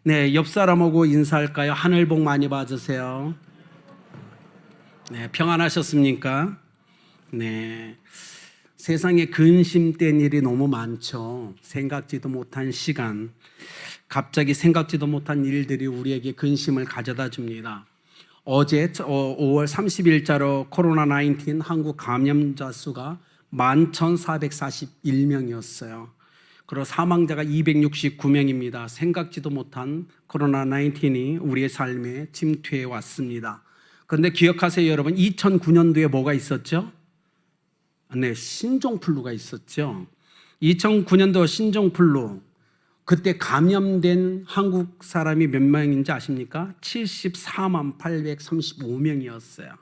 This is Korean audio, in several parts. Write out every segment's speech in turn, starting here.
네, 옆 사람하고 인사할까요? 하늘 복 많이 받으세요. 네, 평안하셨습니까? 네. 세상에 근심된 일이 너무 많죠. 생각지도 못한 시간, 갑자기 생각지도 못한 일들이 우리에게 근심을 가져다 줍니다. 어제 5월 30일자로 코로나19 한국 감염자 수가 11,441명이었어요. 그리고 사망자가 269명입니다. 생각지도 못한 코로나19이 우리의 삶에 침투해 왔습니다. 그런데 기억하세요, 여러분. 2009년도에 뭐가 있었죠? 네, 신종플루가 있었죠. 2009년도 신종플루. 그때 감염된 한국 사람이 몇 명인지 아십니까? 74만 835명이었어요.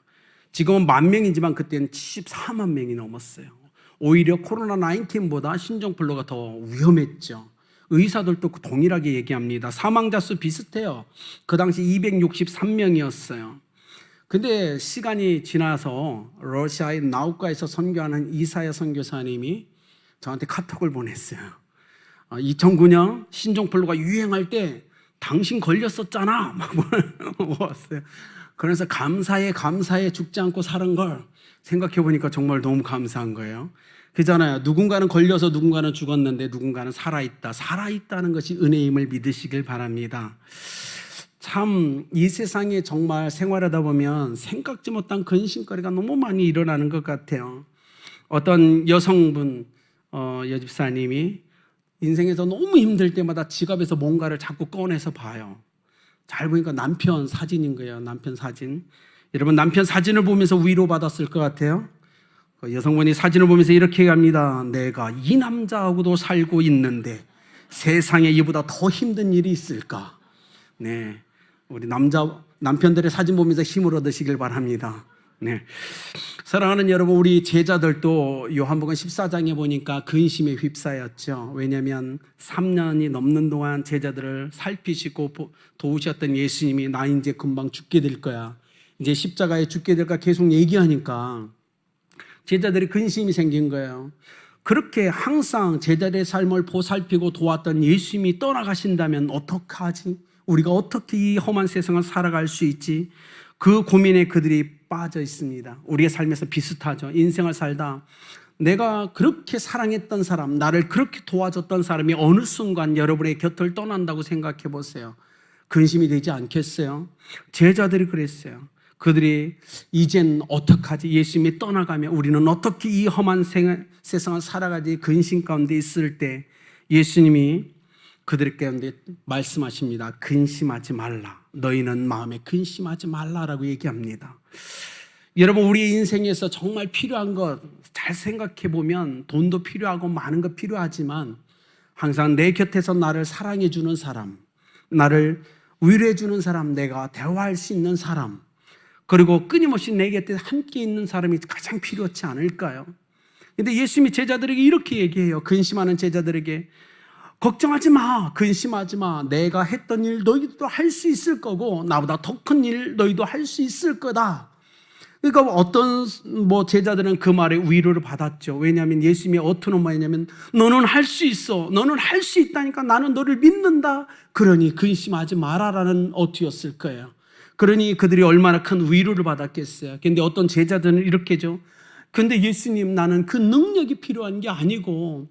지금은 10,000명이지만 그때는 74만 명이 넘었어요. 오히려 코로나19보다 신종플루가 더 위험했죠. 의사들도 동일하게 얘기합니다. 사망자 수 비슷해요. 그 당시 263명이었어요. 근데 시간이 지나서 러시아의 나우카에서 선교하는 이사야 선교사님이 저한테 카톡을 보냈어요. 2009년 신종플루가 유행할 때 당신 걸렸었잖아 막 물어봤어요. 그래서 감사해 죽지 않고 사는 걸 생각해 보니까 정말 너무 감사한 거예요. 그잖아요. 누군가는 걸려서 누군가는 죽었는데 누군가는 살아있다는 것이 은혜임을 믿으시길 바랍니다. 참 이 세상에 정말 생활하다 보면 생각지 못한 근심거리가 너무 많이 일어나는 것 같아요. 어떤 여성분 여집사님이 인생에서 너무 힘들 때마다 지갑에서 뭔가를 자꾸 꺼내서 봐요. 잘 보니까 남편 사진인 거예요. 남편 사진. 여러분, 남편 사진을 보면서 위로받았을 것 같아요. 여성분이 사진을 보면서 이렇게 합니다. 내가 이 남자하고도 살고 있는데 세상에 이보다 더 힘든 일이 있을까? 네, 우리 남편들의 사진 보면서 힘을 얻으시길 바랍니다. 네. 사랑하는 여러분, 우리 제자들도 요한복음 14장에 보니까 근심에 휩싸였죠. 왜냐하면 3년이 넘는 동안 제자들을 살피시고 도우셨던 예수님이 나 이제 금방 죽게 될 거야, 이제 십자가에 죽게 될까 계속 얘기하니까 제자들이 근심이 생긴 거예요. 그렇게 항상 제자들의 삶을 보살피고 도왔던 예수님이 떠나가신다면 어떡하지? 우리가 어떻게 이 험한 세상을 살아갈 수 있지? 그 고민에 그들이 빠져 있습니다. 우리의 삶에서 비슷하죠. 인생을 살다 내가 그렇게 사랑했던 사람, 나를 그렇게 도와줬던 사람이 어느 순간 여러분의 곁을 떠난다고 생각해 보세요. 근심이 되지 않겠어요? 제자들이 그랬어요. 그들이 이젠 어떡하지? 예수님이 떠나가면 우리는 어떻게 이 험한 세상을 살아가지? 근심 가운데 있을 때 예수님이 그들 가운데 말씀하십니다. 근심하지 말라. 너희는 마음에 근심하지 말라라고 얘기합니다. 여러분, 우리 인생에서 정말 필요한 것 잘 생각해 보면 돈도 필요하고 많은 것 필요하지만 항상 내 곁에서 나를 사랑해 주는 사람, 나를 위로해 주는 사람, 내가 대화할 수 있는 사람, 그리고 끊임없이 내 곁에 함께 있는 사람이 가장 필요하지 않을까요? 근데 예수님이 제자들에게 이렇게 얘기해요. 근심하는 제자들에게 걱정하지 마, 근심하지 마. 내가 했던 일 너희도 할 수 있을 거고 나보다 더 큰 일 너희도 할 수 있을 거다. 그러니까 어떤 제자들은 그 말에 위로를 받았죠. 왜냐하면 예수님이 어떤 엄마였냐면 너는 할 수 있어, 너는 할 수 있다니까 나는 너를 믿는다. 그러니 근심하지 마라라는 어투였을 거예요. 그러니 그들이 얼마나 큰 위로를 받았겠어요. 그런데 어떤 제자들은 이렇게죠. 근데 예수님, 나는 그 능력이 필요한 게 아니고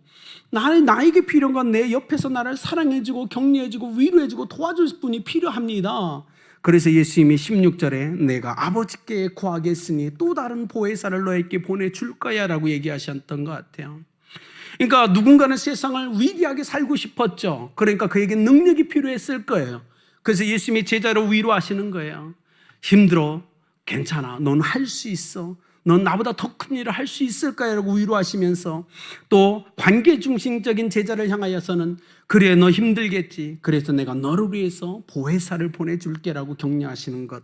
나에게 필요한 건 내 옆에서 나를 사랑해주고 격려해주고 위로해주고 도와줄 분이 필요합니다. 그래서 예수님이 16절에 내가 아버지께 구하겠으니 또 다른 보혜사를 너에게 보내줄 거야 라고 얘기하셨던 것 같아요. 그러니까 누군가는 세상을 위대하게 살고 싶었죠. 그러니까 그에게 능력이 필요했을 거예요. 그래서 예수님이 제자를 위로하시는 거예요. 힘들어, 괜찮아, 넌 할 수 있어, 넌 나보다 더 큰 일을 할 수 있을까? 라고 위로하시면서 또 관계중심적인 제자를 향하여서는 그래, 너 힘들겠지, 그래서 내가 너를 위해서 보혜사를 보내줄게 라고 격려하시는 것.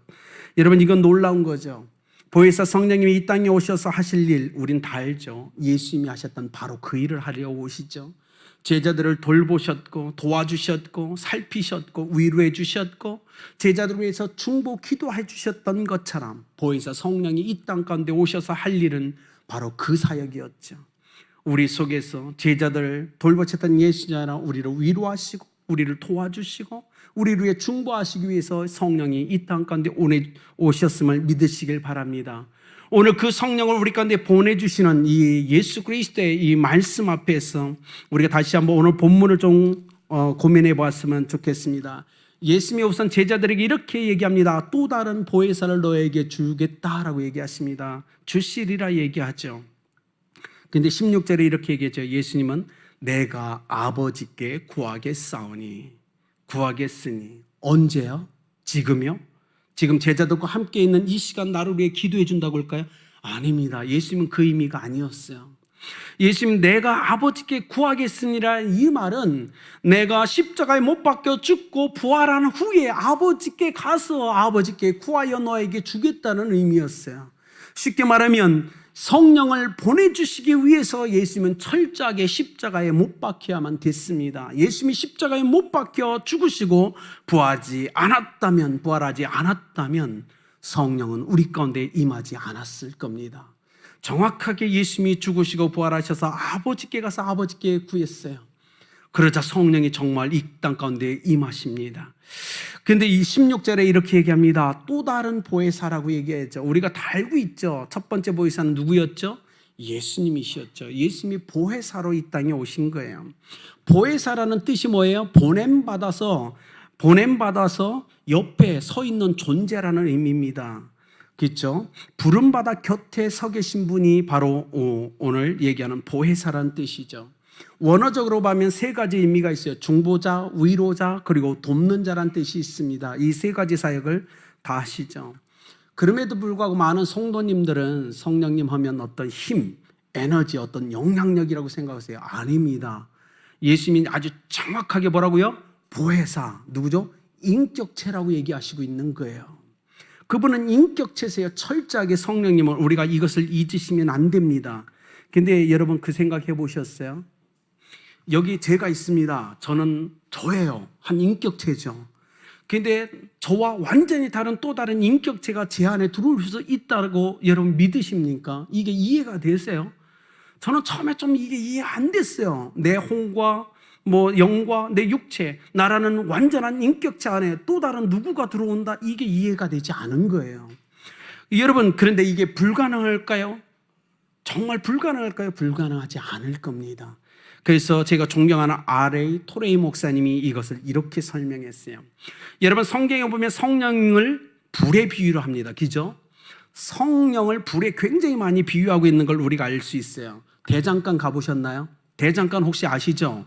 여러분, 이건 놀라운 거죠. 보혜사 성령님이 이 땅에 오셔서 하실 일 우린 다 알죠. 예수님이 하셨던 바로 그 일을 하려 오시죠. 제자들을 돌보셨고 도와주셨고 살피셨고 위로해 주셨고 제자들을 위해서 중보 기도해 주셨던 것처럼 보혜사 성령이 이 땅 가운데 오셔서 할 일은 바로 그 사역이었죠. 우리 속에서 제자들을 돌보셨던 예수님이 우리를 위로하시고 우리를 도와주시고 우리를 위해 중보하시기 위해서 성령이 이 땅 가운데 오셨음을 믿으시길 바랍니다. 오늘 그 성령을 우리 가운데 보내주시는 이 예수 그리스도의 이 말씀 앞에서 우리가 다시 한번 오늘 본문을 좀 고민해 보았으면 좋겠습니다. 예수님이 우선 제자들에게 이렇게 얘기합니다. 또 다른 보혜사를 너에게 주겠다라고 얘기하십니다. 주시리라 얘기하죠. 근데 16절에 이렇게 얘기하죠. 예수님은 내가 아버지께 구하겠사오니, 구하겠으니. 언제요? 지금요? 지금 제자들과 함께 있는 이 시간 나를 위해 기도해 준다고 할까요? 아닙니다. 예수님은 그 의미가 아니었어요. 예수님 내가 아버지께 구하겠으니라 이 말은 내가 십자가에 못 박혀 죽고 부활한 후에 아버지께 가서 아버지께 구하여 너에게 주겠다는 의미였어요. 쉽게 말하면 성령을 보내주시기 위해서 예수님은 철저하게 십자가에 못 박혀야만 됐습니다. 예수님이 십자가에 못 박혀 죽으시고 부활하지 않았다면 성령은 우리 가운데 임하지 않았을 겁니다. 정확하게 예수님이 죽으시고 부활하셔서 아버지께 가서 아버지께 구했어요. 그러자 성령이 정말 이 땅 가운데 임하십니다. 근데 이 16절에 이렇게 얘기합니다. 또 다른 보혜사라고 얘기했죠. 우리가 다 알고 있죠. 첫 번째 보혜사는 누구였죠? 예수님이셨죠. 예수님이 보혜사로 이 땅에 오신 거예요. 보혜사라는 뜻이 뭐예요? 보냄받아서 옆에 서 있는 존재라는 의미입니다. 그렇죠? 부름받아 곁에 서 계신 분이 바로 오늘 얘기하는 보혜사라는 뜻이죠. 원어적으로 보면 세 가지 의미가 있어요. 중보자, 위로자, 그리고 돕는 자라는 뜻이 있습니다. 이 세 가지 사역을 다 하시죠. 그럼에도 불구하고 많은 성도님들은 성령님 하면 어떤 힘, 에너지, 어떤 영향력이라고 생각하세요. 아닙니다. 예수님이 아주 정확하게 뭐라고요? 보혜사, 누구죠? 인격체라고 얘기하시고 있는 거예요. 그분은 인격체세요. 철저하게 성령님을 우리가 이것을 잊으시면 안 됩니다. 근데 여러분 그 생각해 보셨어요? 여기 제가 있습니다. 저는 저예요. 한 인격체죠. 근데 저와 완전히 다른 또 다른 인격체가 제 안에 들어올 수 있다고 여러분 믿으십니까? 이게 이해가 되세요? 저는 처음에 좀 이게 이해 안 됐어요. 내 혼과 영과 내 육체, 나라는 완전한 인격체 안에 또 다른 누구가 들어온다, 이게 이해가 되지 않은 거예요. 여러분, 그런데 이게 불가능할까요? 정말 불가능할까요? 불가능하지 않을 겁니다. 그래서 제가 존경하는 R.A. 토레이 목사님이 이것을 이렇게 설명했어요. 여러분, 성경에 보면 성령을 불에 비유로 합니다. 그죠? 성령을 불에 굉장히 많이 비유하고 있는 걸 우리가 알 수 있어요. 대장간 가보셨나요? 대장간 혹시 아시죠?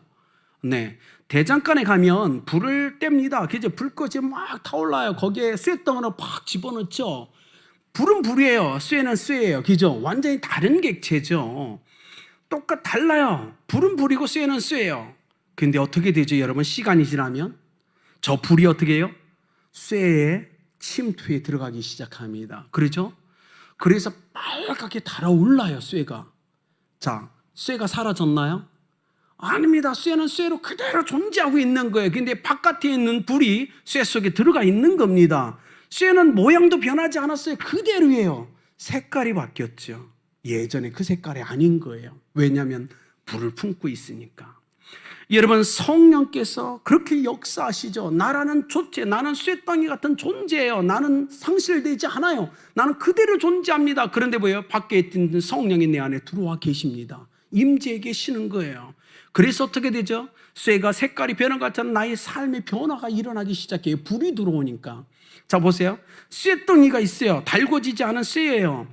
네, 대장간에 가면 불을 뗍니다. 그죠? 불꽃이 막 타올라요. 거기에 쇠덩어리를 팍 집어넣죠. 불은 불이에요. 쇠는 쇠예요. 그죠? 완전히 다른 객체죠. 달라요. 불은 불이고 쇠는 쇠예요. 근데 어떻게 되죠, 여러분? 시간이 지나면 저 불이 어떻게 해요? 쇠의 침투에 들어가기 시작합니다. 그렇죠? 그래서 빨갛게 달아올라요, 쇠가. 자, 쇠가 사라졌나요? 아닙니다. 쇠는 쇠로 그대로 존재하고 있는 거예요. 근데 바깥에 있는 불이 쇠 속에 들어가 있는 겁니다. 쇠는 모양도 변하지 않았어요. 그대로예요. 색깔이 바뀌었죠. 예전에 그 색깔이 아닌 거예요. 왜냐하면 불을 품고 있으니까. 여러분, 성령께서 그렇게 역사하시죠. 나라는 존재, 나는 쇠덩이 같은 존재예요. 나는 상실되지 않아요. 나는 그대로 존재합니다. 그런데 뭐예요? 밖에 있는 성령이 내 안에 들어와 계십니다. 임재해 계시는 거예요. 그래서 어떻게 되죠? 쇠가 색깔이 변한 것처럼 나의 삶의 변화가 일어나기 시작해요. 불이 들어오니까. 자, 보세요. 쇠덩이가 있어요. 달궈지지 않은 쇠예요.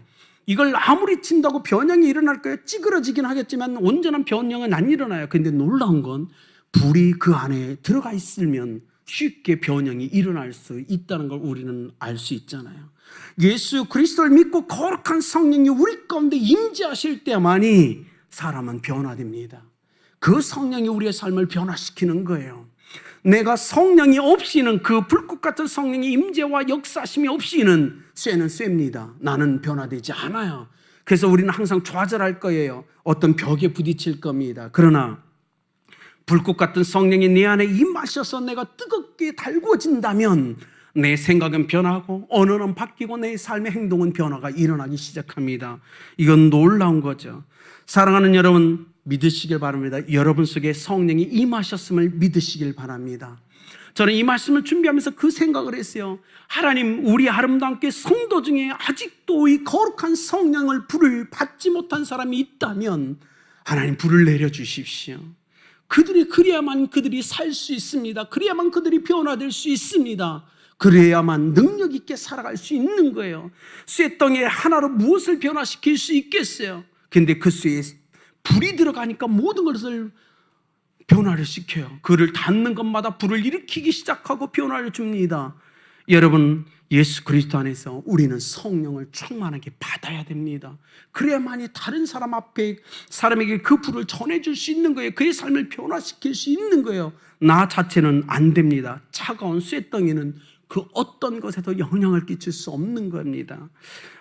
이걸 아무리 친다고 변형이 일어날 거예요. 찌그러지긴 하겠지만 온전한 변형은 안 일어나요. 근데 놀라운 건 불이 그 안에 들어가 있으면 쉽게 변형이 일어날 수 있다는 걸 우리는 알 수 있잖아요. 예수 그리스도를 믿고 거룩한 성령이 우리 가운데 임재하실 때만이 사람은 변화됩니다. 그 성령이 우리의 삶을 변화시키는 거예요. 내가 성령이 없이는, 그 불꽃 같은 성령의 임재와 역사심이 없이는 쇠는 쇠입니다. 나는 변화되지 않아요. 그래서 우리는 항상 좌절할 거예요. 어떤 벽에 부딪힐 겁니다. 그러나 불꽃 같은 성령이 내 안에 임하셔서 내가 뜨겁게 달궈진다면 내 생각은 변하고 언어는 바뀌고 내 삶의 행동은 변화가 일어나기 시작합니다. 이건 놀라운 거죠. 사랑하는 여러분, 믿으시길 바랍니다. 여러분 속에 성령이 임하셨음을 믿으시길 바랍니다. 저는 이 말씀을 준비하면서 그 생각을 했어요. 하나님, 우리 아름다운 교회 성도 중에 아직도 이 거룩한 성령을 불을 받지 못한 사람이 있다면 하나님 불을 내려주십시오. 그래야만 그들이 살 수 있습니다. 그래야만 그들이 변화될 수 있습니다. 그래야만 능력 있게 살아갈 수 있는 거예요. 쇠덩이에 하나로 무엇을 변화시킬 수 있겠어요? 근데 그 쇠에 불이 들어가니까 모든 것을 변화를 시켜요. 그를 닿는 것마다 불을 일으키기 시작하고 변화를 줍니다. 여러분, 예수 그리스도 안에서 우리는 성령을 충만하게 받아야 됩니다. 그래야만이 다른 사람 앞에 사람에게 그 불을 전해줄 수 있는 거예요. 그의 삶을 변화시킬 수 있는 거예요. 나 자체는 안 됩니다. 차가운 쇠덩이는 그 어떤 것에도 영향을 끼칠 수 없는 겁니다.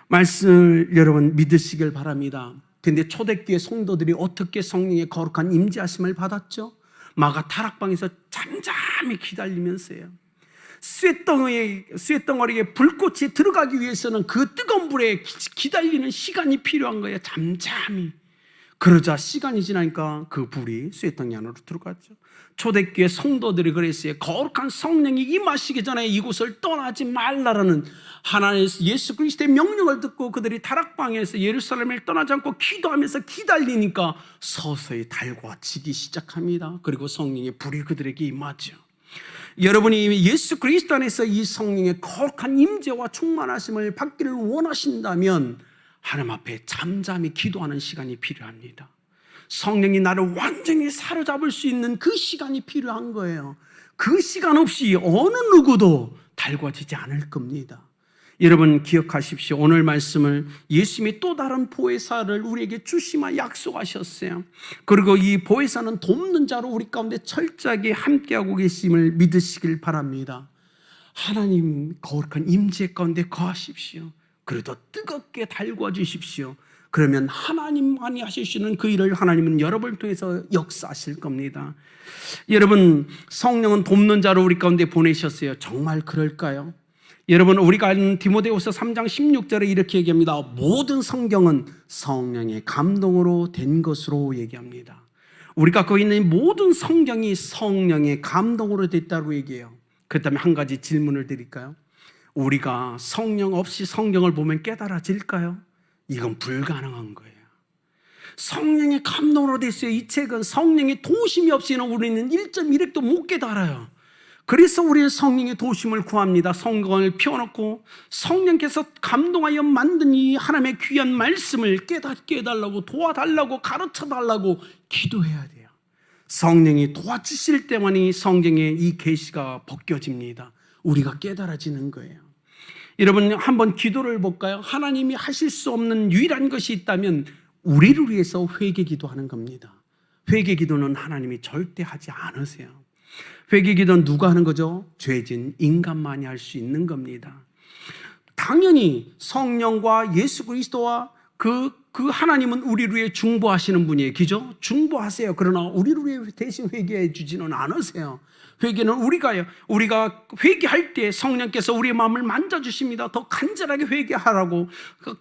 말씀을 여러분 믿으시길 바랍니다. 근데 초대교회 성도들이 어떻게 성령의 거룩한 임재하심을 받았죠? 마가 타락방에서 잠잠히 기다리면서요. 쇠덩어리에 불꽃이 들어가기 위해서는 그 뜨거운 불에 기다리는 시간이 필요한 거예요. 잠잠히. 그러자 시간이 지나니까 그 불이 쇠덩이 안으로 들어갔죠. 초대교회 성도들이 그랬어요. 거룩한 성령이 임하시기 전에 이곳을 떠나지 말라라는 하나님 예수 그리스도의 명령을 듣고 그들이 다락방에서 예루살렘을 떠나지 않고 기도하면서 기다리니까 서서히 달과 지기 시작합니다. 그리고 성령의 불이 그들에게 임하죠. 여러분이 예수 그리스도 안에서 이 성령의 거룩한 임재와 충만하심을 받기를 원하신다면 하나님 앞에 잠잠히 기도하는 시간이 필요합니다. 성령이 나를 완전히 사로잡을 수 있는 그 시간이 필요한 거예요. 그 시간 없이 어느 누구도 달궈지지 않을 겁니다. 여러분 기억하십시오. 오늘 말씀을 예수님이 또 다른 보혜사를 우리에게 주시마 약속하셨어요. 그리고 이 보혜사는 돕는 자로 우리 가운데 철저하게 함께하고 계심을 믿으시길 바랍니다. 하나님 거룩한 임재 가운데 거하십시오. 그래도 뜨겁게 달궈 주십시오. 그러면 하나님만이 하실 수 있는 그 일을 하나님은 여러분을 통해서 역사하실 겁니다. 여러분 성령은 돕는 자로 우리 가운데 보내셨어요. 정말 그럴까요? 여러분 우리가 아는 디모데후서 3장 16절에 이렇게 얘기합니다. 모든 성경은 성령의 감동으로 된 것으로 얘기합니다. 우리가 거기 있는 모든 성경이 성령의 감동으로 됐다고 얘기해요. 그렇다면 한 가지 질문을 드릴까요? 우리가 성령 없이 성경을 보면 깨달아질까요? 이건 불가능한 거예요. 성령의 감동으로 됐어요. 이 책은 성령의 도심이 없이는 우리는 1.1핵도 못 깨달아요. 그래서 우리는 성령의 도심을 구합니다. 성경을 펴놓고 성령께서 감동하여 만든 이 하나님의 귀한 말씀을 깨닫게 해달라고 도와달라고 가르쳐달라고 기도해야 돼요. 성령이 도와주실 때만이 성경의 이 계시가 벗겨집니다. 우리가 깨달아지는 거예요. 여러분 한번 기도를 볼까요? 하나님이 하실 수 없는 유일한 것이 있다면 우리를 위해서 회개 기도하는 겁니다. 회개 기도는 하나님이 절대 하지 않으세요. 회개 기도는 누가 하는 거죠? 죄진 인간만이 할 수 있는 겁니다. 당연히 성령과 예수 그리스도와 그 하나님은 우리를 위해 중보하시는 분이에요. 그죠? 중보하세요. 그러나 우리를 위해 대신 회개해 주지는 않으세요. 회개는 우리가 회개할 때 성령께서 우리의 마음을 만져주십니다. 더 간절하게 회개하라고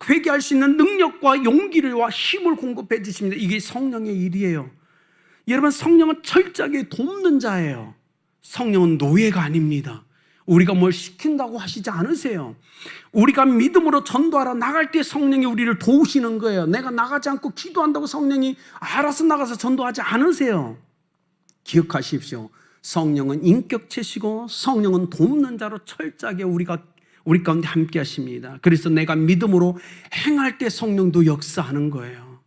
회개할 수 있는 능력과 용기와 힘을 공급해 주십니다. 이게 성령의 일이에요. 여러분 성령은 철저하게 돕는 자예요. 성령은 노예가 아닙니다. 우리가 뭘 시킨다고 하시지 않으세요. 우리가 믿음으로 전도하러 나갈 때 성령이 우리를 도우시는 거예요. 내가 나가지 않고 기도한다고 성령이 알아서 나가서 전도하지 않으세요. 기억하십시오. 성령은 인격체시고 성령은 돕는 자로 철저하게 우리 가운데 함께 하십니다. 그래서 내가 믿음으로 행할 때 성령도 역사하는 거예요.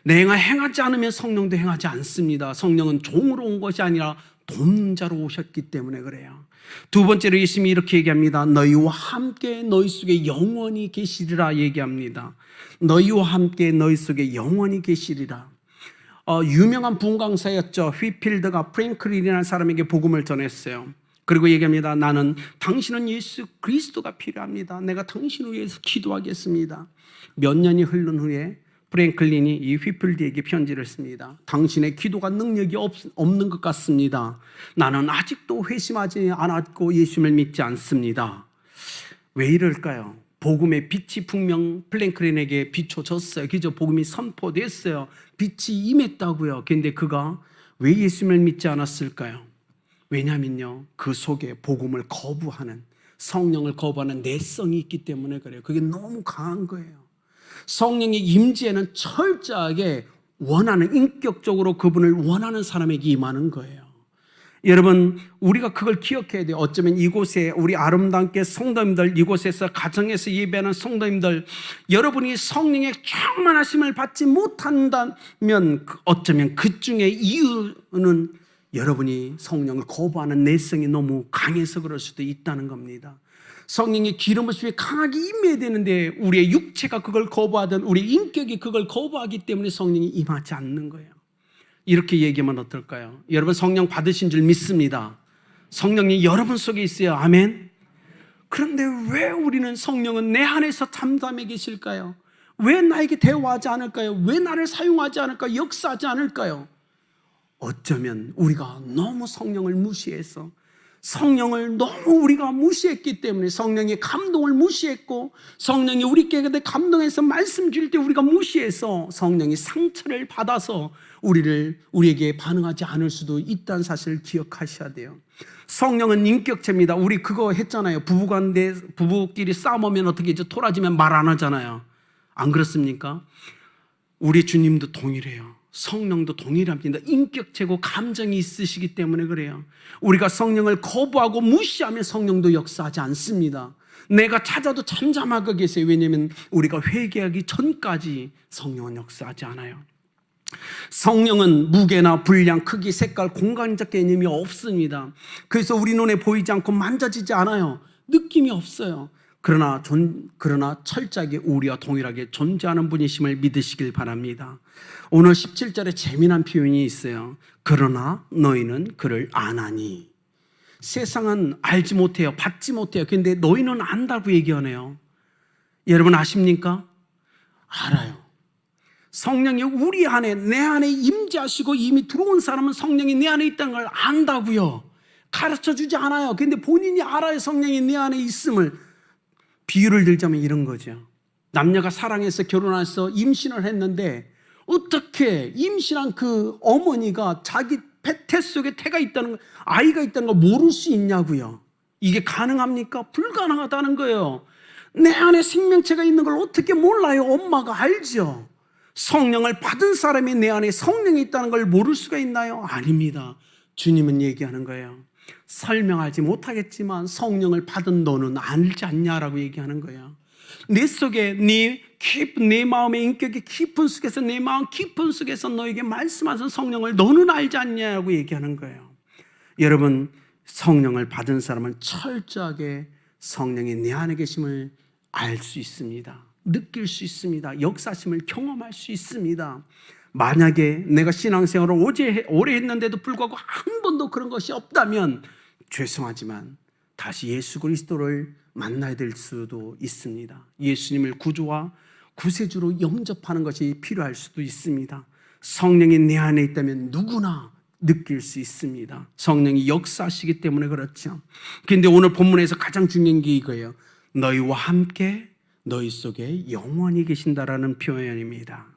내가 행하지 않으면 성령도 행하지 않습니다. 성령은 종으로 온 것이 아니라 돕는 자로 오셨기 때문에 그래요. 두 번째로 예수님이 이렇게 얘기합니다. 너희와 함께 너희 속에 영원히 계시리라 얘기합니다. 너희와 함께 너희 속에 영원히 계시리라. 유명한 부흥강사였죠. 휘필드가 프랭클린이라는 사람에게 복음을 전했어요. 그리고 얘기합니다. 나는 당신은 예수 그리스도가 필요합니다. 내가 당신을 위해서 기도하겠습니다. 몇 년이 흐른 후에 프랭클린이 이 휘필드에게 편지를 씁니다. 당신의 기도가 능력이 없는 것 같습니다. 나는 아직도 회심하지 않았고 예수님을 믿지 않습니다. 왜 이럴까요? 복음의 빛이 분명 프랭클린에게 비춰졌어요. 그죠? 복음이 선포됐어요. 빛이 임했다고요. 그런데 그가 왜 예수님을 믿지 않았을까요? 왜냐면요, 그 속에 복음을 거부하는, 성령을 거부하는 내성이 있기 때문에 그래요. 그게 너무 강한 거예요. 성령의 임재는 철저하게 원하는, 인격적으로 그분을 원하는 사람에게 임하는 거예요. 여러분, 우리가 그걸 기억해야 돼요. 어쩌면 이곳에 우리 아름답게 성도님들, 이곳에서 가정에서 예배하는 성도님들, 여러분이 성령의 충만하심을 받지 못한다면 어쩌면 그 중에 이유는 여러분이 성령을 거부하는 내성이 너무 강해서 그럴 수도 있다는 겁니다. 성령의 기름 부심이 강하게 임해야 되는데 우리의 육체가 그걸 거부하든 우리 인격이 그걸 거부하기 때문에 성령이 임하지 않는 거예요. 이렇게 얘기하면 어떨까요? 여러분, 성령 받으신 줄 믿습니다. 성령이 여러분 속에 있어요. 아멘. 그런데 왜 우리는 성령은 내 안에서 잠잠해 계실까요? 왜 나에게 대화하지 않을까요? 왜 나를 사용하지 않을까요? 역사하지 않을까요? 어쩌면 우리가 너무 성령을 무시해서, 성령을 너무 우리가 무시했기 때문에, 성령의 감동을 무시했고, 성령이 우리에게 감동해서 말씀 줄 때 우리가 무시해서 성령이 상처를 받아서 우리에게 반응하지 않을 수도 있다는 사실을 기억하셔야 돼요. 성령은 인격체입니다. 우리 그거 했잖아요. 부부끼리 싸우면 어떻게 하죠? 토라지면 말 안 하잖아요. 안 그렇습니까? 우리 주님도 동일해요. 성령도 동일합니다. 인격체고 감정이 있으시기 때문에 그래요. 우리가 성령을 거부하고 무시하면 성령도 역사하지 않습니다. 내가 찾아도 잠잠하고 계세요. 왜냐하면 우리가 회개하기 전까지 성령은 역사하지 않아요. 성령은 무게나 분량, 크기, 색깔, 공간적 개념이 없습니다. 그래서 우리 눈에 보이지 않고 만져지지 않아요. 느낌이 없어요. 그러나 철저하게 우리와 동일하게 존재하는 분이심을 믿으시길 바랍니다. 오늘 17절에 재미난 표현이 있어요. 그러나 너희는 그를 아나니. 세상은 알지 못해요. 받지 못해요. 그런데 너희는 안다고 얘기하네요. 여러분 아십니까? 알아요. 성령이 우리 안에, 내 안에 임재하시고 이미 들어온 사람은 성령이 내 안에 있다는 걸 안다고요. 가르쳐주지 않아요. 그런데 본인이 알아요. 성령이 내 안에 있음을. 비유를 들자면 이런 거죠. 남녀가 사랑해서 결혼해서 임신을 했는데 어떻게 임신한 그 어머니가 자기 태 속에 태가 있다는 걸, 아이가 있다는 걸 모를 수 있냐고요. 이게 가능합니까? 불가능하다는 거예요. 내 안에 생명체가 있는 걸 어떻게 몰라요? 엄마가 알죠. 성령을 받은 사람이 내 안에 성령이 있다는 걸 모를 수가 있나요? 아닙니다. 주님은 얘기하는 거예요. 설명하지 못하겠지만 성령을 받은 너는 알지 않냐라고 얘기하는 거예요. 내 속에 내 마음의 인격의 깊은 속에서, 내 마음 깊은 속에서 너에게 말씀하신 성령을 너는 알지 않냐고 얘기하는 거예요. 여러분, 성령을 받은 사람은 철저하게 성령이 내 안에 계심을 알 수 있습니다. 느낄 수 있습니다. 역사심을 경험할 수 있습니다. 만약에 내가 신앙생활을 오래 했는데도 불구하고 한 번도 그런 것이 없다면 죄송하지만 다시 예수 그리스도를 만나야 될 수도 있습니다. 예수님을 구주와 구세주로 영접하는 것이 필요할 수도 있습니다. 성령이 내 안에 있다면 누구나 느낄 수 있습니다. 성령이 역사하시기 때문에 그렇죠. 그런데 오늘 본문에서 가장 중요한 게 이거예요. 너희와 함께 너희 속에 영원히 계신다라는 표현입니다.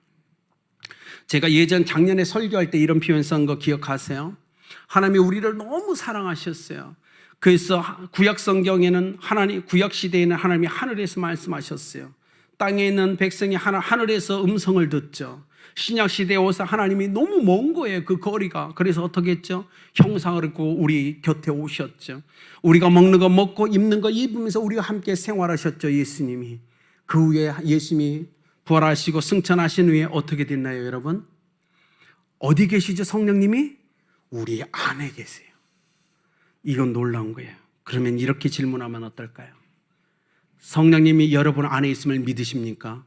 제가 작년에 설교할 때 이런 표현 쓴 거 기억하세요? 하나님이 우리를 너무 사랑하셨어요. 그래서 구약 성경에는 구약 시대에는 하나님이 하늘에서 말씀하셨어요. 땅에 있는 백성이 하늘에서 음성을 듣죠. 신약 시대에 오서 하나님이 너무 먼 거예요. 그 거리가. 그래서 어떻게 했죠? 형상을 입고 우리 곁에 오셨죠. 우리가 먹는 거 먹고 입는 거 입으면서 우리와 함께 생활하셨죠. 예수님이. 그 후에 예수님이 부활하시고 승천하신 후에 어떻게 됐나요, 여러분? 어디 계시죠, 성령님이? 우리 안에 계세요. 이건 놀라운 거예요. 그러면 이렇게 질문하면 어떨까요? 성령님이 여러분 안에 있음을 믿으십니까?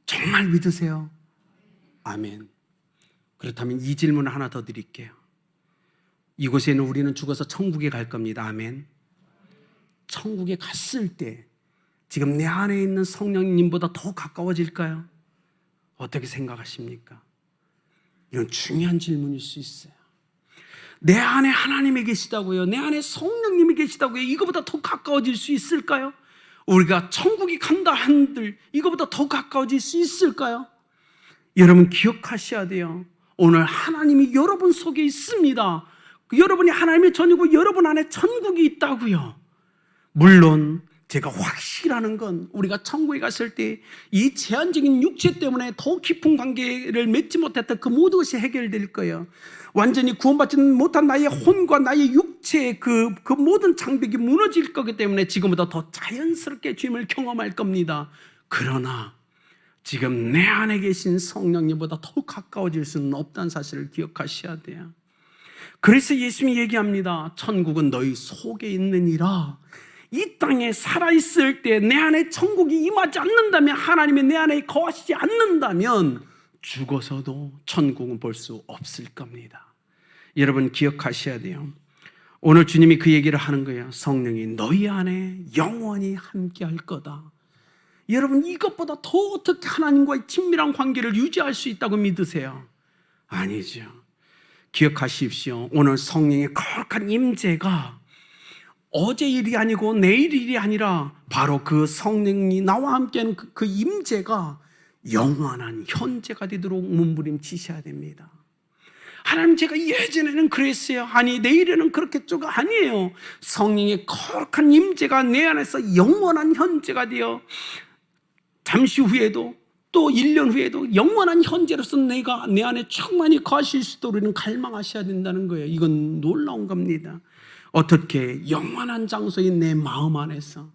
정말 믿으세요? 아멘. 그렇다면 이 질문을 하나 더 드릴게요. 이곳에는 우리는 죽어서 천국에 갈 겁니다. 아멘. 천국에 갔을 때 지금 내 안에 있는 성령님보다 더 가까워질까요? 어떻게 생각하십니까? 이건 중요한 질문일 수 있어요. 내 안에 하나님이 계시다고요? 내 안에 성령님이 계시다고요? 이거보다 더 가까워질 수 있을까요? 우리가 천국에 간다 한들 이거보다 더 가까워질 수 있을까요? 여러분 기억하셔야 돼요. 오늘 하나님이 여러분 속에 있습니다. 여러분이 하나님의 전이고 여러분 안에 천국이 있다고요. 물론 제가 확실하는 건 우리가 천국에 갔을 때 이 제한적인 육체 때문에 더 깊은 관계를 맺지 못했던 그 모든 것이 해결될 거예요. 완전히 구원받지 못한 나의 혼과 나의 육체의 그 모든 장벽이 무너질 거기 때문에 지금보다 더 자연스럽게 주님을 경험할 겁니다. 그러나 지금 내 안에 계신 성령님보다 더 가까워질 수는 없다는 사실을 기억하셔야 돼요. 그래서 예수님이 얘기합니다. 천국은 너희 속에 있느니라. 이 땅에 살아있을 때 내 안에 천국이 임하지 않는다면, 하나님이 내 안에 거하시지 않는다면 죽어서도 천국은 볼 수 없을 겁니다. 여러분 기억하셔야 돼요. 오늘 주님이 그 얘기를 하는 거예요. 성령이 너희 안에 영원히 함께 할 거다. 여러분 이것보다 더 어떻게 하나님과의 친밀한 관계를 유지할 수 있다고 믿으세요? 아니죠. 기억하십시오. 오늘 성령의 거룩한 임재가 어제 일이 아니고 내일 일이 아니라 바로 그 성령이 나와 함께하는 그 임재가 영원한 현재가 되도록 몸부림치셔야 됩니다. 하나님 제가 예전에는 그랬어요. 아니 내일에는 그렇겠죠가 아니에요. 성령의 거룩한 임재가 내 안에서 영원한 현재가 되어 잠시 후에도 또 1년 후에도 영원한 현재로서 내가 내 안에 충만히 거하실 수 있도록 우리는 갈망하셔야 된다는 거예요. 이건 놀라운 겁니다. 어떻게? 영원한 장소인 내 마음 안에서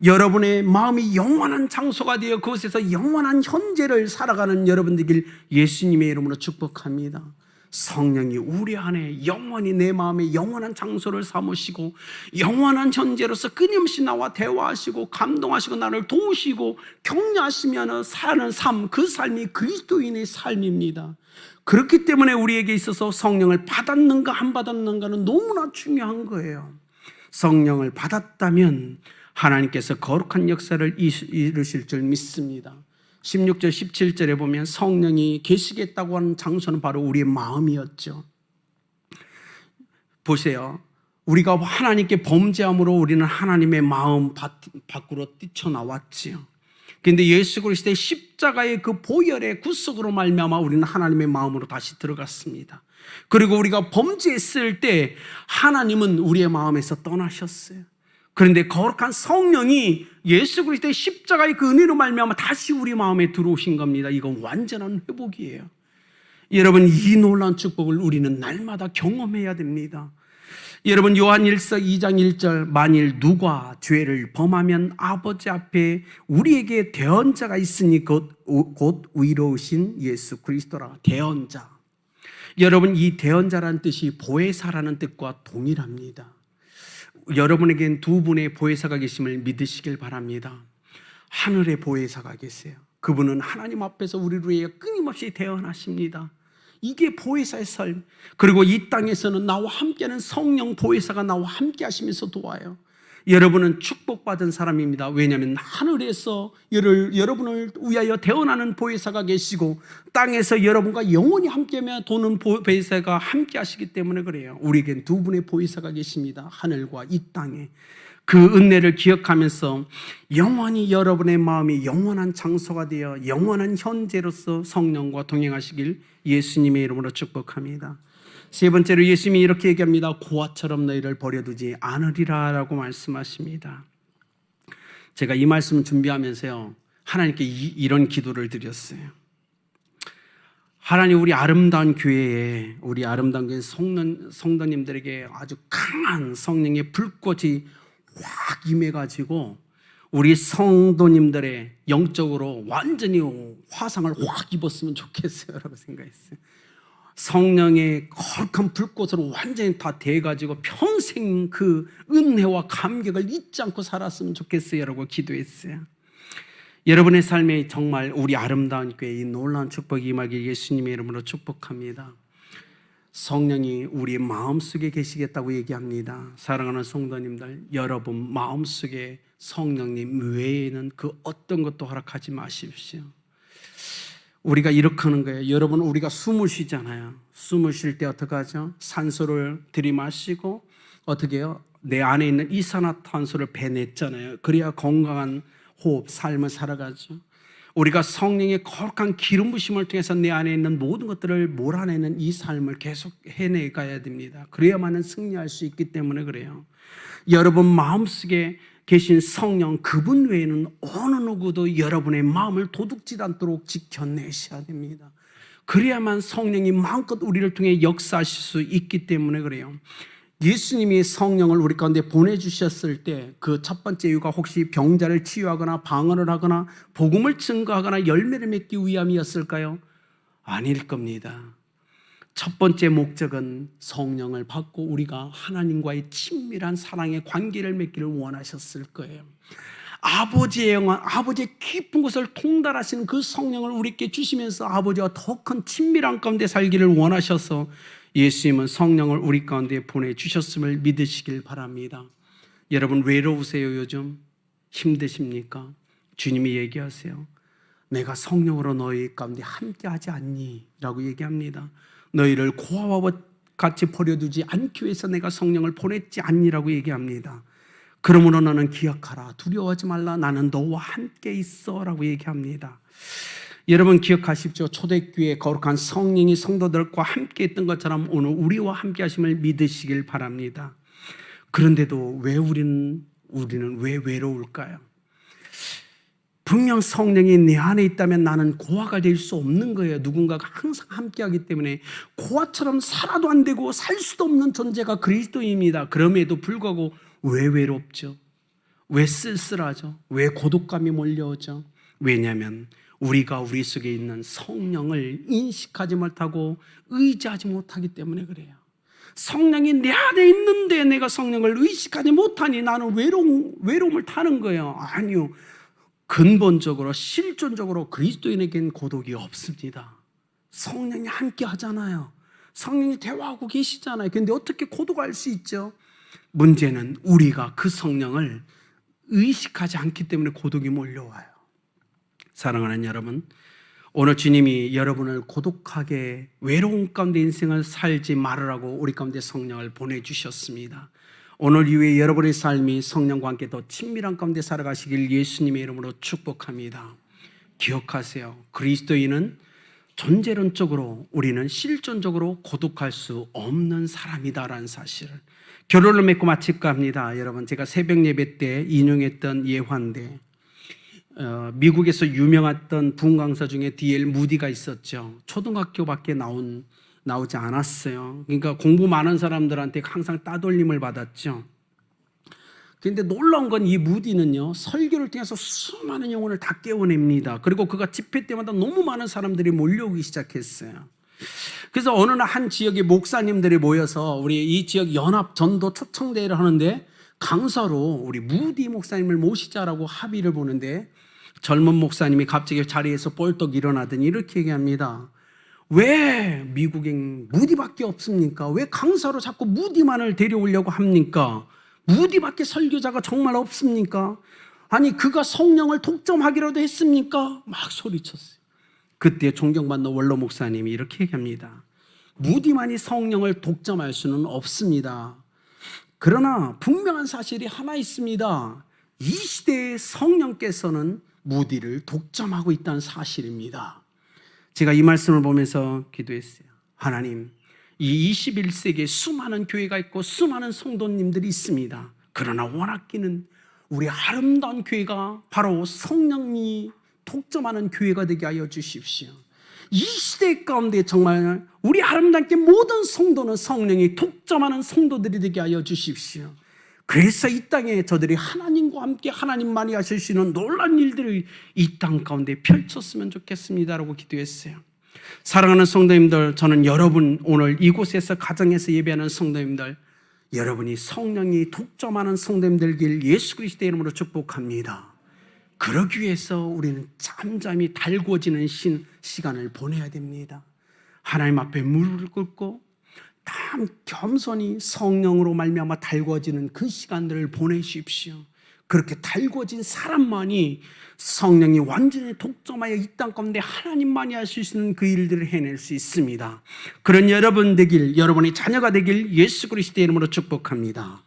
여러분의 마음이 영원한 장소가 되어 그곳에서 영원한 현재를 살아가는 여러분들길 예수님의 이름으로 축복합니다. 성령이 우리 안에 영원히 내 마음에 영원한 장소를 삼으시고 영원한 현재로서 끊임없이 나와 대화하시고 감동하시고 나를 도우시고 격려하시며 사는 삶, 그 삶이 그리스도인의 삶입니다. 그렇기 때문에 우리에게 있어서 성령을 받았는가 안 받았는가는 너무나 중요한 거예요. 성령을 받았다면 하나님께서 거룩한 역사를 이루실 줄 믿습니다. 16절 17절에 보면 성령이 계시겠다고 하는 장소는 바로 우리의 마음이었죠. 보세요. 우리가 하나님께 범죄함으로 우리는 하나님의 마음 밖으로 뛰쳐나왔지요. 그런데 예수 그리스도의 십자가의 그 보혈의 구속으로 말미암아 우리는 하나님의 마음으로 다시 들어갔습니다. 그리고 우리가 범죄했을 때 하나님은 우리의 마음에서 떠나셨어요. 그런데 거룩한 성령이 예수 그리스도의 십자가의 그 은혜로 말미암아 다시 우리 마음에 들어오신 겁니다. 이건 완전한 회복이에요. 여러분 이 놀라운 축복을 우리는 날마다 경험해야 됩니다. 여러분 요한일서 2장 1절 만일 누가 죄를 범하면 아버지 앞에 우리에게 대언자가 있으니 곧 의로우신 예수 그리스도라. 대언자. 여러분 이 대언자라는 뜻이 보혜사라는 뜻과 동일합니다. 여러분에겐 두 분의 보혜사가 계심을 믿으시길 바랍니다. 하늘의 보혜사가 계세요. 그분은 하나님 앞에서 우리를 위해 끊임없이 대언하십니다. 이게 보혜사의 삶. 그리고 이 땅에서는 나와 함께하는 성령 보혜사가 나와 함께 하시면서 도와요. 여러분은 축복받은 사람입니다. 왜냐하면 하늘에서 여러분을 위하여 대언하는 보혜사가 계시고 땅에서 여러분과 영원히 함께하며 도는 보혜사가 함께 하시기 때문에 그래요. 우리에겐 두 분의 보혜사가 계십니다. 하늘과 이 땅에. 그 은혜를 기억하면서 영원히 여러분의 마음이 영원한 장소가 되어 영원한 현재로서 성령과 동행하시길 예수님의 이름으로 축복합니다. 세 번째로 예수님이 이렇게 얘기합니다. 고아처럼 너희를 버려두지 않으리라 라고 말씀하십니다. 제가 이 말씀 준비하면서요 하나님께 이런 기도를 드렸어요. 하나님 우리 아름다운 교회에 우리 아름다운 교회 성도님들에게 아주 강한 성령의 불꽃이 확 임해가지고 우리 성도님들의 영적으로 완전히 화상을 확 입었으면 좋겠어요 라고 생각했어요. 성령의 거룩한 불꽃으로 완전히 다 돼가지고 평생 그 은혜와 감격을 잊지 않고 살았으면 좋겠어요 라고 기도했어요. 여러분의 삶에 정말 우리 아름다운 교회에 이 놀라운 축복이 임하길 예수님의 이름으로 축복합니다. 성령이 우리 마음속에 계시겠다고 얘기합니다. 사랑하는 성도님들, 여러분 마음속에 성령님 외에는 그 어떤 것도 허락하지 마십시오. 우리가 이렇게 하는 거예요. 여러분 우리가 숨을 쉬잖아요. 숨을 쉴 때 어떻게 하죠? 산소를 들이마시고 어떻게 해요? 내 안에 있는 이산화탄소를 배냈잖아요. 그래야 건강한 호흡, 삶을 살아가죠. 우리가 성령의 거룩한 기름 부심을 통해서 내 안에 있는 모든 것들을 몰아내는 이 삶을 계속 해내가야 됩니다. 그래야만은 승리할 수 있기 때문에 그래요. 여러분 마음속에 계신 성령 그분 외에는 어느 누구도 여러분의 마음을 도둑질 않도록 지켜내셔야 됩니다. 그래야만 성령이 마음껏 우리를 통해 역사하실 수 있기 때문에 그래요. 예수님이 성령을 우리 가운데 보내주셨을 때 그 첫 번째 이유가 혹시 병자를 치유하거나 방언을 하거나 복음을 증거하거나 열매를 맺기 위함이었을까요? 아닐 겁니다. 첫 번째 목적은 성령을 받고 우리가 하나님과의 친밀한 사랑의 관계를 맺기를 원하셨을 거예요. 아버지의 영원, 아버지의 깊은 곳을 통달하시는 그 성령을 우리에게 주시면서 아버지와 더 큰 친밀한 가운데 살기를 원하셔서 예수님은 성령을 우리 가운데 보내주셨음을 믿으시길 바랍니다. 여러분 외로우세요? 요즘 힘드십니까? 주님이 얘기하세요. 내가 성령으로 너희 가운데 함께하지 않니? 라고 얘기합니다. 너희를 고아와 같이 버려두지 않기 위해서 내가 성령을 보냈지 않니라고 얘기합니다. 그러므로 너는 기억하라. 두려워하지 말라. 나는 너와 함께 있어 라고 얘기합니다. 여러분 기억하십시오. 초대교회 거룩한 성령이 성도들과 함께 있던 것처럼 오늘 우리와 함께 하심을 믿으시길 바랍니다. 그런데도 왜 우리는 왜 외로울까요? 분명 성령이 내 안에 있다면 나는 고아가 될 수 없는 거예요. 누군가가 항상 함께하기 때문에 고아처럼 살아도 안 되고 살 수도 없는 존재가 그리스도입니다. 그럼에도 불구하고 왜 외롭죠? 왜 쓸쓸하죠? 왜 고독감이 몰려오죠? 왜냐하면 우리가 우리 속에 있는 성령을 인식하지 못하고 의지하지 못하기 때문에 그래요. 성령이 내 안에 있는데 내가 성령을 의식하지 못하니 나는 외로움을 타는 거예요. 아니요. 근본적으로 실존적으로 그리스도인에겐 고독이 없습니다. 성령이 함께 하잖아요. 성령이 대화하고 계시잖아요. 그런데 어떻게 고독할 수 있죠? 문제는 우리가 그 성령을 의식하지 않기 때문에 고독이 몰려와요. 사랑하는 여러분, 오늘 주님이 여러분을 고독하게 외로운 가운데 인생을 살지 말으라고 우리 가운데 성령을 보내주셨습니다. 오늘 이후에 여러분의 삶이 성령과 함께 더 친밀한 가운데 살아가시길 예수님의 이름으로 축복합니다. 기억하세요. 그리스도인은 존재론적으로 우리는 실존적으로 고독할 수 없는 사람이다라는 사실을 결론을 맺고 마칠까 합니다. 여러분 제가 새벽 예배 때 인용했던 예화인데 미국에서 유명했던 분강사 중에 D.L. 무디가 있었죠. 초등학교밖에 나오지 않았어요. 그러니까 공부 많은 사람들한테 항상 따돌림을 받았죠. 그런데 놀라운 건 이 무디는요, 설교를 통해서 수많은 영혼을 다 깨워냅니다. 그리고 그가 집회 때마다 너무 많은 사람들이 몰려오기 시작했어요. 그래서 어느 날 한 지역의 목사님들이 모여서 우리 이 지역 연합 전도 초청대회를 하는데 강사로 우리 무디 목사님을 모시자라고 합의를 보는데 젊은 목사님이 갑자기 자리에서 뻘떡 일어나더니 이렇게 얘기합니다. 왜 미국엔 무디밖에 없습니까? 왜 강사로 자꾸 무디만을 데려오려고 합니까? 무디밖에 설교자가 정말 없습니까? 아니 그가 성령을 독점하기라도 했습니까? 막 소리쳤어요. 그때 존경받는 원로 목사님이 이렇게 얘기합니다. 무디만이 성령을 독점할 수는 없습니다. 그러나 분명한 사실이 하나 있습니다. 이 시대의 성령께서는 무디를 독점하고 있다는 사실입니다. 제가 이 말씀을 보면서 기도했어요. 하나님, 이 21세기에 수많은 교회가 있고 수많은 성도님들이 있습니다. 그러나 원하기는 우리 아름다운 교회가 바로 성령이 독점하는 교회가 되게 하여 주십시오. 이 시대 가운데 정말 우리 아름답게 모든 성도는 성령이 독점하는 성도들이 되게 하여 주십시오. 그래서 이 땅에 저들이 하나님과 함께 하나님만이 하실 수 있는 놀라운 일들을 이 땅 가운데 펼쳤으면 좋겠습니다라고 기도했어요. 사랑하는 성도님들, 저는 여러분 오늘 이곳에서 가정에서 예배하는 성도님들, 여러분이 성령이 독점하는 성도님들길 예수 그리스도의 이름으로 축복합니다. 그러기 위해서 우리는 잠잠히 달궈지는 시간을 보내야 됩니다. 하나님 앞에 무릎을 꿇고 참 겸손히 성령으로 말미암아 달궈지는 그 시간들을 보내십시오. 그렇게 달궈진 사람만이 성령이 완전히 독점하여 이 땅 가운데 하나님만이 할 수 있는 그 일들을 해낼 수 있습니다. 그런 여러분 되길, 여러분의 자녀가 되길 예수 그리스도의 이름으로 축복합니다.